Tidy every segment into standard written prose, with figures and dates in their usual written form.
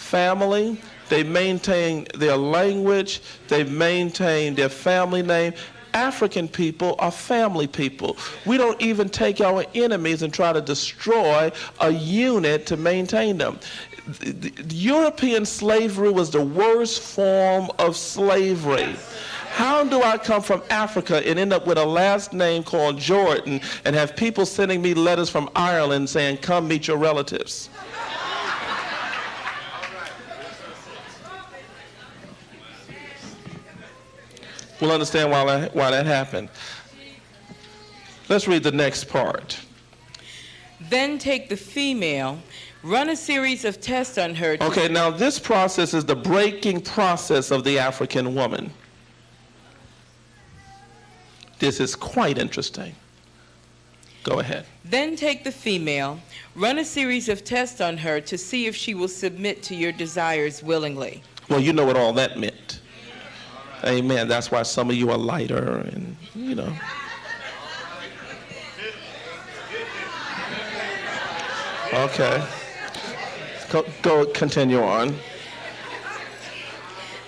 family, they maintain their language, they maintain their family name. African people are family people. We don't even take our enemies and try to destroy a unit to maintain them. European slavery was the worst form of slavery. How do I come from Africa and end up with a last name called Jordan and have people sending me letters from Ireland saying, come meet your relatives? We'll understand why that happened. Let's read the next part. Then take the female, run a series of tests on her. Okay, now this process is the breaking process of the African woman. This is quite interesting. Go ahead. Then take the female, run a series of tests on her to see if she will submit to your desires willingly. Well, you know what all that meant. Amen. That's why some of you are lighter and, you know. Okay. Go continue on.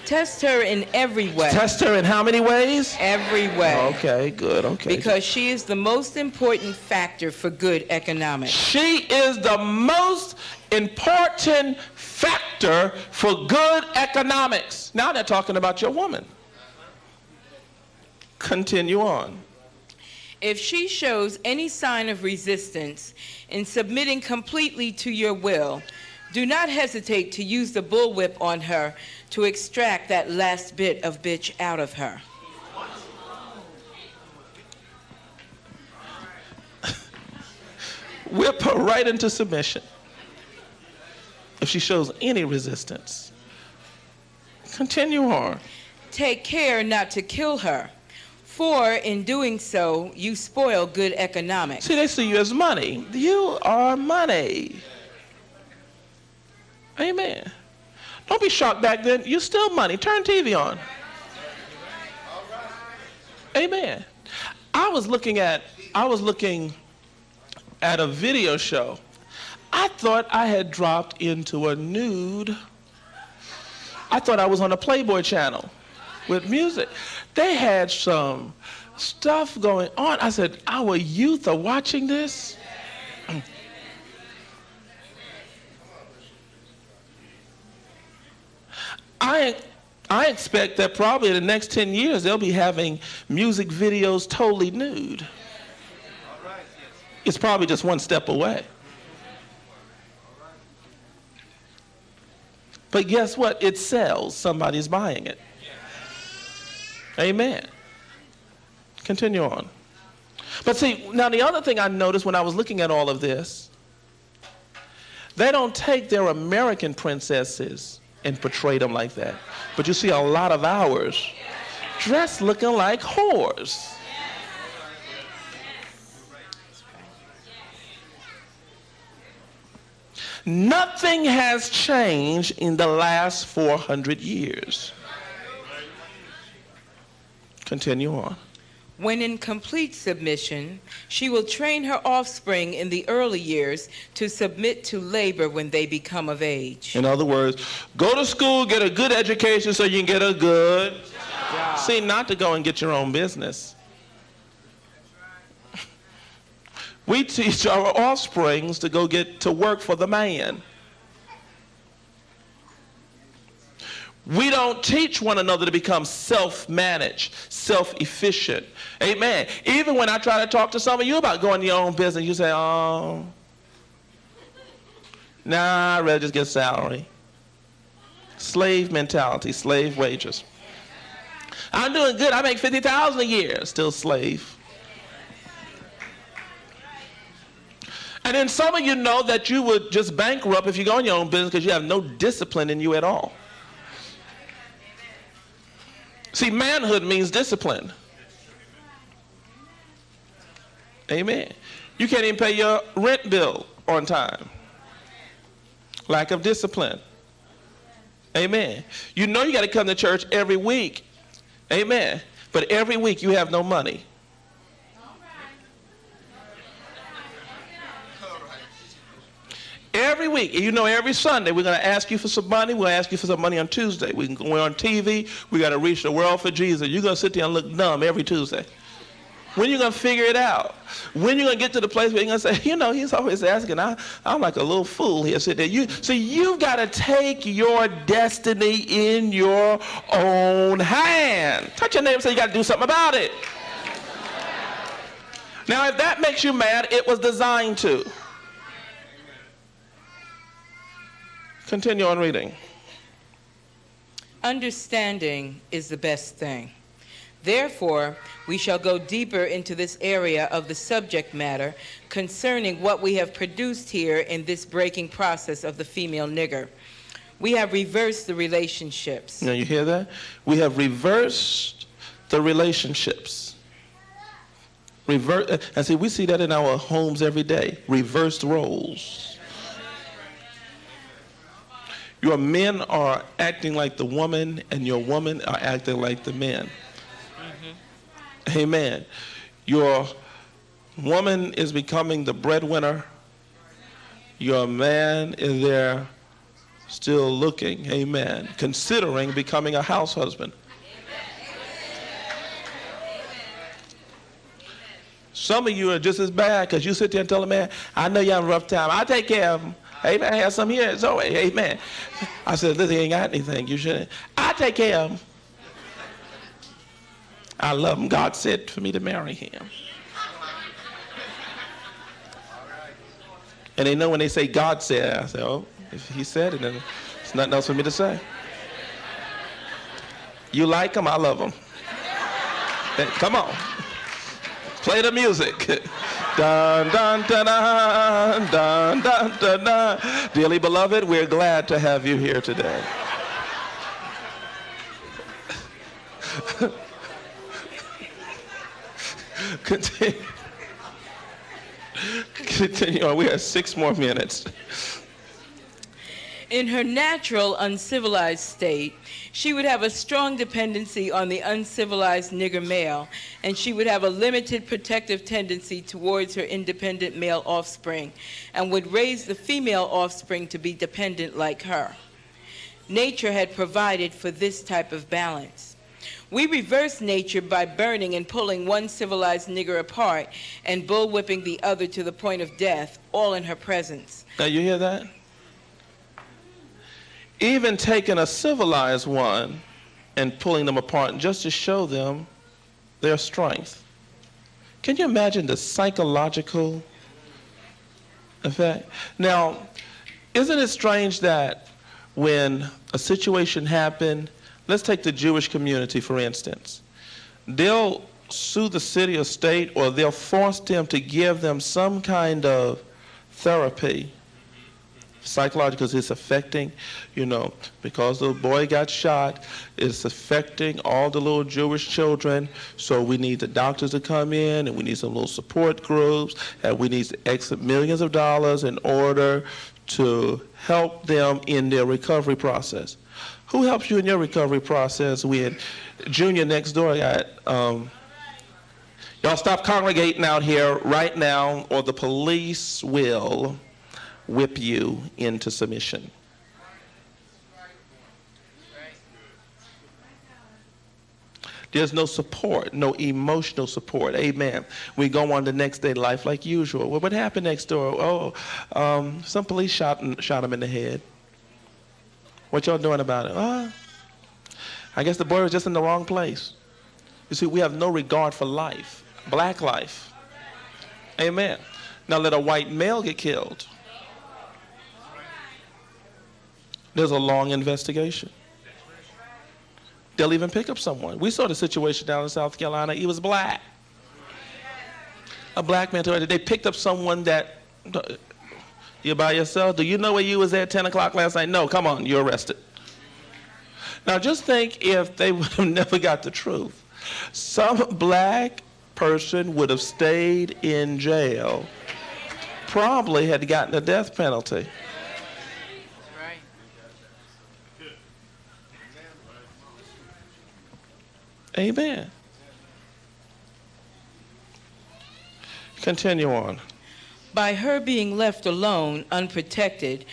Test her in every way. Test her in how many ways? Every way. Okay, good, okay. Because she is the most important factor for good economics. She is the most important factor for good economics. Now they're talking about your woman. Continue on. If she shows any sign of resistance in submitting completely to your will, do not hesitate to use the bullwhip on her to extract that last bit of bitch out of her. Whip her right into submission if she shows any resistance. Continue on. Take care not to kill her, for in doing so, you spoil good economics. See, they see you as money. You are money. Amen. Don't be shocked back then. You're still money. Turn TV on. Amen. I was looking at a video show. I thought I had dropped into a nude. I thought I was on a Playboy channel with music. They had some stuff going on. I said, our youth are watching this? I expect that probably in the next 10 years they'll be having music videos totally nude. It's probably just one step away. But guess what? It sells. Somebody's buying it. Amen. Continue on. But see, now the other thing I noticed when I was looking at all of this, they don't take their American princesses and portray them like that. But you see a lot of ours dressed looking like whores. Nothing has changed in the last 400 years. Continue on. When in complete submission, she will train her offspring in the early years to submit to labor when they become of age. In other words, go to school, get a good education so you can get a good job. See, not to go and get your own business. We teach our offsprings to go get to work for the man. We don't teach one another to become self-managed, self-efficient. Amen. Even when I try to talk to some of you about going your own business, you say, oh, nah, I'd rather just get a salary. Slave mentality, slave wages. I'm doing good. I make $50,000 a year. Still slave. And then some of you know that you would just bankrupt if you go in your own business because you have no discipline in you at all. See, manhood means discipline. Amen. You can't even pay your rent bill on time. Lack of discipline. Amen. You know you got to come to church every week. Amen. But every week you have no money. Every every week. You know, every Sunday we're going to ask you for some money. We'll ask you for some money on Tuesday. We can go on TV. We got to reach the world for Jesus. You're going to sit there and look dumb every Tuesday. When are you going to figure it out? When are you going to get to the place where you're going to say, you know, he's always asking. I'm like a little fool here sitting there. You've got to take your destiny in your own hand. Touch your neighbor and say, you got to do something about it. Now, if that makes you mad, it was designed to. Continue on reading. Understanding is the best thing. Therefore, we shall go deeper into this area of the subject matter concerning what we have produced here in this breaking process of the female nigger. We have reversed the relationships. Now, you hear that? We have reversed the relationships. And see, we see that in our homes every day. Reversed roles. Your men are acting like the woman, and your woman are acting like the men. Amen. Your woman is becoming the breadwinner. Your man is there still looking, amen, considering becoming a house husband. Some of you are just as bad because you sit there and tell a man, I know you're having a rough time. I'll take care of him. Amen. I have some here. So, amen. I said, this ain't got anything. You shouldn't. I'll take care of him. I love him. God said for me to marry him. And they know when they say God said, I say, oh, if he said it, then there's nothing else for me to say. You like him, I love him. Come on. Play the music. Dun, dun, dun, dun, dun, dun, dun, dun. Dearly beloved, we're glad to have you here today. Continue on. We have 6 more minutes. In her natural, uncivilized state, she would have a strong dependency on the uncivilized nigger male, and she would have a limited protective tendency towards her independent male offspring, and would raise the female offspring to be dependent like her. Nature had provided for this type of balance. We reverse nature by burning and pulling one civilized nigger apart and bullwhipping the other to the point of death, all in her presence. Now you hear that? Even taking a civilized one and pulling them apart just to show them their strength. Can you imagine the psychological effect? Now, isn't it strange that when a situation happened, let's take the Jewish community, for instance. They'll sue the city or state, or they'll force them to give them some kind of therapy, psychological, because it's affecting, because the boy got shot, it's affecting all the little Jewish children, so we need the doctors to come in, and we need some little support groups, and we need to exit millions of dollars in order to help them in their recovery process. Who helps you in your recovery process when Junior next door got, y'all stop congregating out here right now, or the police will whip you into submission. There's no support, no emotional support. Amen. We go on the next day, life like usual. Well, what happened next door? Some police shot him in the head. What y'all doing about it? I guess the boy was just in the wrong place. You see, we have no regard for life, black life. Amen. Now let a white male get killed. There's a long investigation. They'll even pick up someone. We saw the situation down in South Carolina. He was black. A black man. They picked up someone that, you by yourself? Do you know where you was at 10 o'clock last night? No, come on, you're arrested. Now just think if they would have never got the truth. Some black person would have stayed in jail, probably had gotten a death penalty. Amen. Continue on. By her being left alone, unprotected,